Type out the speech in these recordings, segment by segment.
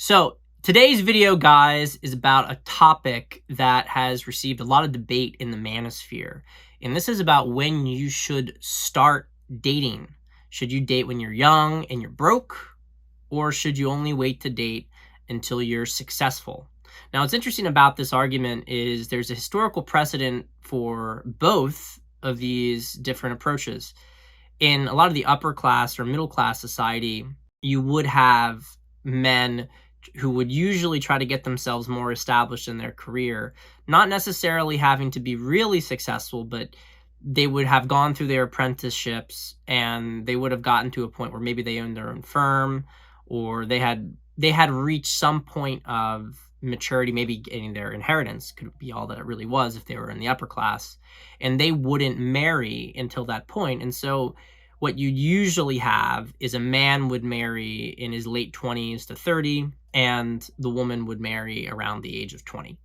So today's video, guys, is about a topic that has received a lot of debate in the manosphere. And this is about when you should start dating. Should you date when you're young and you're broke? Or should you only wait to date until you're successful? Now, what's interesting about this argument is there's a historical precedent for both of these different approaches. In a lot of the upper class or middle class society, you would have men who would usually try to get themselves more established in their career, not necessarily having to be really successful, but they would have gone through their apprenticeships and they would have gotten to a point where maybe they owned their own firm, or they had reached some point of maturity, maybe getting their inheritance could be all that it really was if they were in the upper class, and they wouldn't marry until that point. And so what you usually have is a man would marry in his late 20s to 30, and the woman would marry around the age of 20.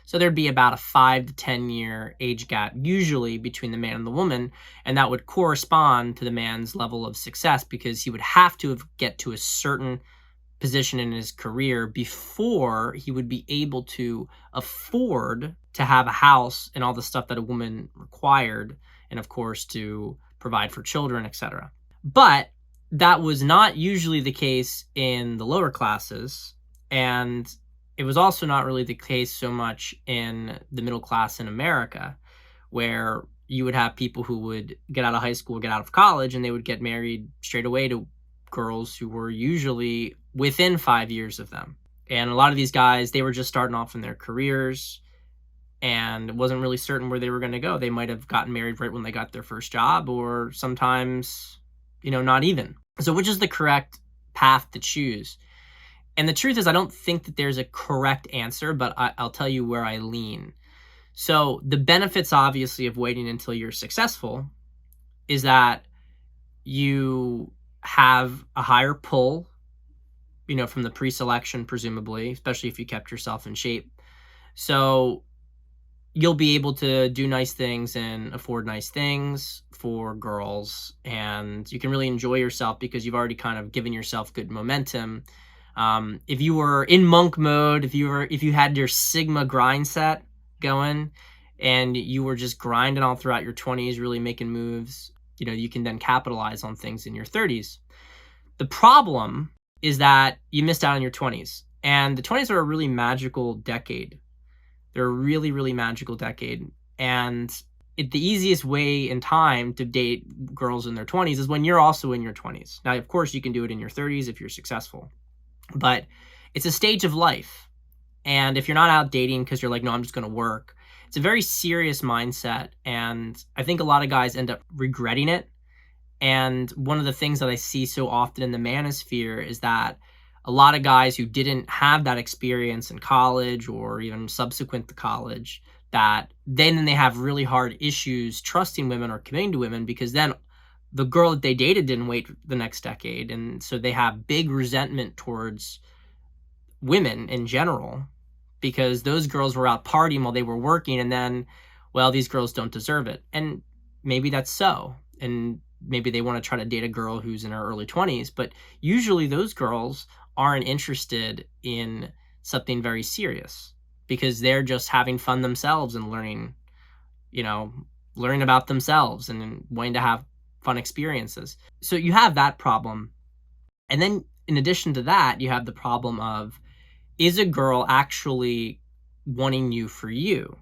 So there'd be about a 5 to 10 year age gap usually between the man and the woman, and that would correspond to the man's level of success because he would have to get to a certain position in his career before he would be able to afford to have a house and all the stuff that a woman required, and of course to provide for children, etc. But that was not usually the case in the lower classes, and it was also not really the case so much in the middle class in America, where you would have people who would get out of high school, get out of college, and they would get married straight away to girls who were usually within 5 years of them. And a lot of these guys, they were just starting off in their careers and it wasn't really certain where they were going to go. They might have gotten married right when they got their first job, or sometimes, not even. So which is the correct path to choose? And the truth is, I don't think that there's a correct answer, but I'll tell you where I lean. So the benefits, obviously, of waiting until you're successful is that you have a higher pull, from the pre-selection, presumably, especially if you kept yourself in shape. So you'll be able to do nice things and afford nice things for girls, and you can really enjoy yourself because you've already kind of given yourself good momentum. If you were in monk mode, if you had your Sigma grind set going and you were just grinding all throughout your 20s, really making moves, you can then capitalize on things in your 30s. The problem is that you missed out on your 20s, and the 20s are a really magical decade. They're a really, really magical decade. And the easiest way in time to date girls in their 20s is when you're also in your 20s. Now, of course, you can do it in your 30s if you're successful. But it's a stage of life. And if you're not out dating because you're like, no, I'm just going to work, it's a very serious mindset. And I think a lot of guys end up regretting it. And one of the things that I see so often in the manosphere is that a lot of guys who didn't have that experience in college or even subsequent to college, that then they have really hard issues trusting women or committing to women because then the girl that they dated didn't wait the next decade. And so they have big resentment towards women in general because those girls were out partying while they were working, and then, well, these girls don't deserve it. And maybe that's so. And maybe they want to try to date a girl who's in her early 20s, but usually those girls aren't interested in something very serious because they're just having fun themselves and learning about themselves and wanting to have fun experiences. So you have that problem. And then in addition to that, you have the problem of, is a girl actually wanting you for you?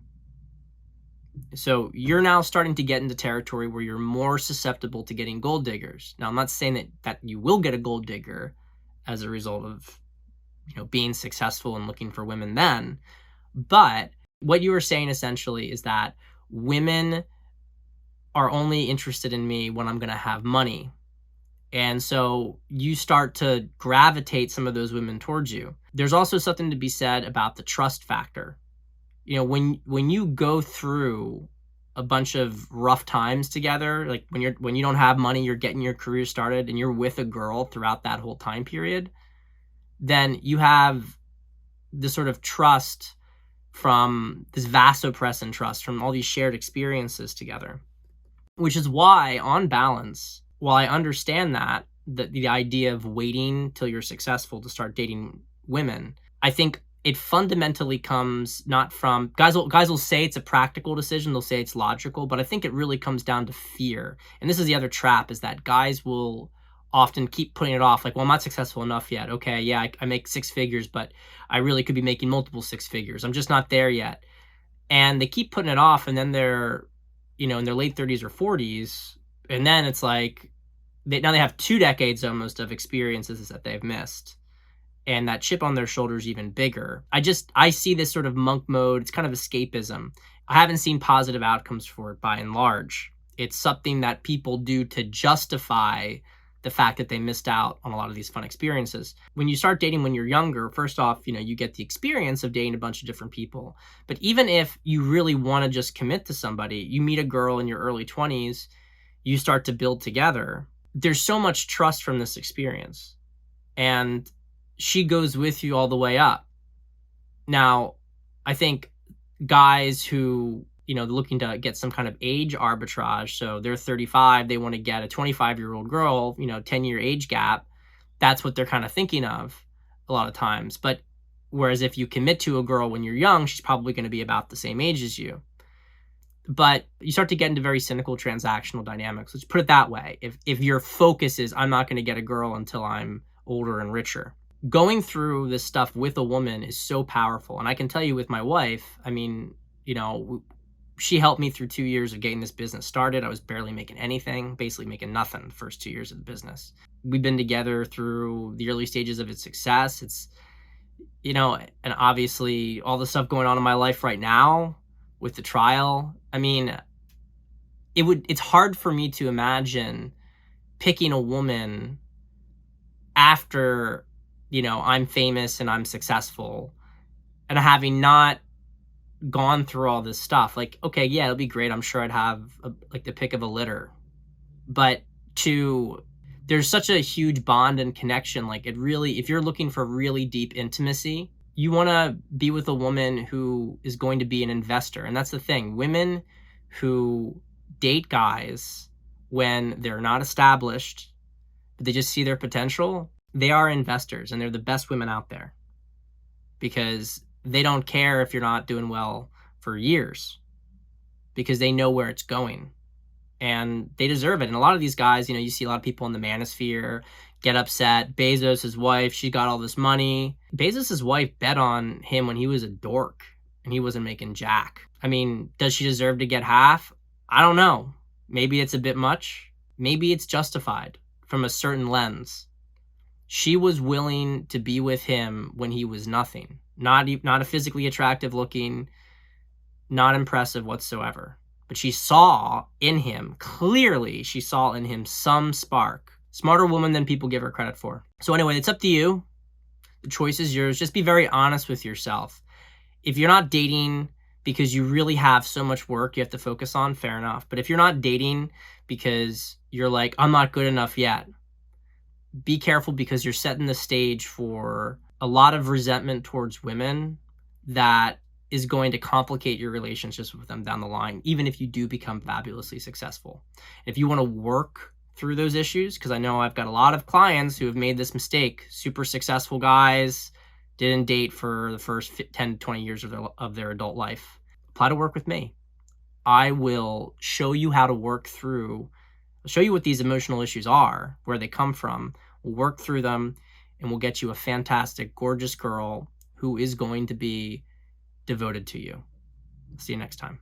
So you're now starting to get into territory where you're more susceptible to getting gold diggers. Now, I'm not saying that you will get a gold digger as a result of, being successful and looking for women then. But what you were saying essentially is that women are only interested in me when I'm going to have money. And so you start to gravitate some of those women towards you. There's also something to be said about the trust factor. When you go through a bunch of rough times together, like when you don't have money, you're getting your career started and you're with a girl throughout that whole time period, then you have this sort of trust from this vasopressin trust from all these shared experiences together, which is why, on balance, while I understand that the idea of waiting till you're successful to start dating women. I think it fundamentally comes not from guys will say it's a practical decision, they'll say it's logical, but I think it really comes down to fear. And this is the other trap, is that guys will often keep putting it off, like, well, I'm not successful enough yet. Okay, yeah, I make six figures, but I really could be making multiple six figures. I'm just not there yet. And they keep putting it off, and then they're, in their late 30s or 40s, and then it's like now they have 2 decades almost of experiences that they've missed, and that chip on their shoulder is even bigger. I see this sort of monk mode. It's kind of escapism. I haven't seen positive outcomes for it by and large. It's something that people do to justify the fact that they missed out on a lot of these fun experiences. When you start dating when you're younger, first off, you get the experience of dating a bunch of different people. But even if you really want to just commit to somebody, you meet a girl in your early 20s, you start to build together. There's so much trust from this experience, and she goes with you all the way up. Now, I think guys who, they're looking to get some kind of age arbitrage, so they're 35, they want to get a 25-year-old girl, 10-year age gap, that's what they're kind of thinking of a lot of times. But whereas if you commit to a girl when you're young, she's probably going to be about the same age as you. But you start to get into very cynical transactional dynamics. Let's put it that way. If your focus is, I'm not going to get a girl until I'm older and richer, going through this stuff with a woman is so powerful. And I can tell you with my wife, she helped me through 2 years of getting this business started. I was barely making anything, basically making nothing the first 2 years of the business. We've been together through the early stages of its success. It's, and obviously all the stuff going on in my life right now with the trial. It's hard for me to imagine picking a woman after, I'm famous and I'm successful, and having not gone through all this stuff. Like, okay, yeah, it'll be great. I'm sure I'd have the pick of a litter, but there's such a huge bond and connection. Like, if you're looking for really deep intimacy, you want to be with a woman who is going to be an investor. And that's the thing. Women who date guys when they're not established, but they just see their potential, they are investors, and they're the best women out there, because they don't care if you're not doing well for years, because they know where it's going and they deserve it. And a lot of these guys, you see a lot of people in the manosphere get upset. Bezos' wife, she got all this money. Bezos' wife bet on him when he was a dork and he wasn't making jack. Does she deserve to get half? I don't know. Maybe it's a bit much. Maybe it's justified from a certain lens. She was willing to be with him when he was nothing. Not a physically attractive looking, not impressive whatsoever. But she saw in him, clearly she saw in him some spark. Smarter woman than people give her credit for. So anyway, it's up to you. The choice is yours. Just be very honest with yourself. If you're not dating because you really have so much work you have to focus on, fair enough. But if you're not dating because you're like, I'm not good enough yet, be careful, because you're setting the stage for a lot of resentment towards women that is going to complicate your relationships with them down the line, even if you do become fabulously successful. If you want to work through those issues, because I know I've got a lot of clients who have made this mistake, super successful guys, didn't date for the first 10 to 20 years of their adult life. Apply to work with me. I will show you how to work through, I'll show you what these emotional issues are, where they come from. We'll work through them, and we'll get you a fantastic, gorgeous girl who is going to be devoted to you. See you next time.